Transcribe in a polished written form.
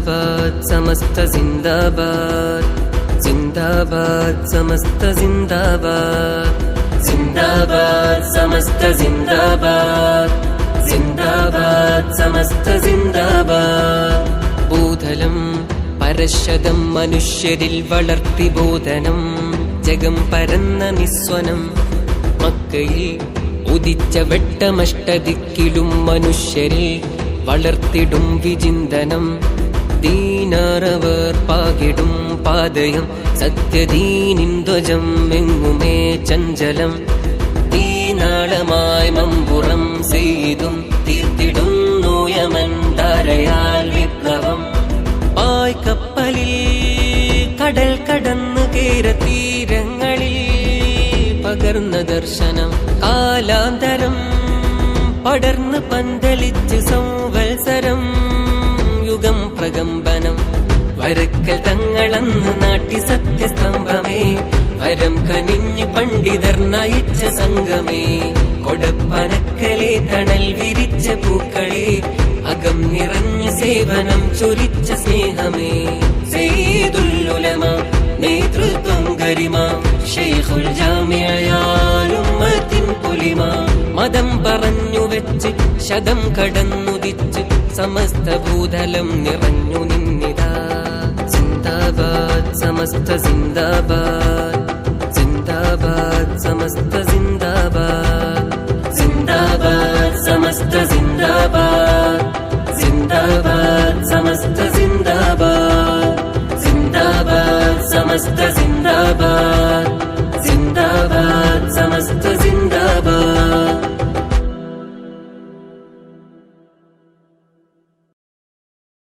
ജിന്ദാബാദ് സമസ്ത ജിന്ദാബാദ്, ജിന്ദാബാദ് സമസ്ത ജിന്ദാബാദ്, ജിന്ദാബാദ് സമസ്ത ജിന്ദാബാദ്, ജിന്ദാബാദ് സമസ്ത ജിന്ദാബാദ്. ഭൂതലം പരശതം മനുഷ്യരിൽ വളർത്തി ബോധനം, ജഗം പരന്ന നിസ്വനം. മക്കയിൽ ഉദിച്ച വെട്ടമഷ്ടദിക്കിലും മനുഷ്യരിൽ വളർത്തിടും വിചിന്തനം. ദീനാറവർ പാകിടും പാതയം, സത്യദീനിൻ ധ്വജം എങ്ങുമേ ചഞ്ചലം. ദീനാളമായി മമ്പുറം ചെയ്തും തീർത്തിടുന്നു യമൻ ധാരയാൽ വിപ്ലവം. പായ്ക്കപ്പലിൽ കടൽ കടന്നു കേരതീരങ്ങളിൽ പകർന്ന ദർശനം. കാലാന്തരം പടർന്ന് പന്തലിച്ച് സംവത്സരം, യുഗം പ്രകമ്പനം. വരക്കൽ തങ്ങളന്ന് നാട്ടി സത്യസ്തംഭമേ, വരം കനിഞ്ഞ് പണ്ഡിതർ നയിച്ച സംഘമേ. കൊടപ്പനക്കലെ തണൽ വിരിച്ച പൂക്കളെ, അകം നിറഞ്ഞ സേവനം ചൊരിച്ച സ്നേഹമേ. സയ്യിദുൽ ഉലമ നേതൃത്വം ഗരിമ, ശൈഖുൽ ജാമിഅയാലുമ്മത്തിൻ പൊലിമ. മതം പറഞ്ഞു വെച്ച് ശതം കടന്നുദിച്ച് സമസ്ത ഭൂതലം നിറഞ്ഞു നിന്നിതാ. ജിന്ദാബാദ് സമസ്ത ജിന്ദാബാദ്, ജിന്ദാബാദ് സമസ്ത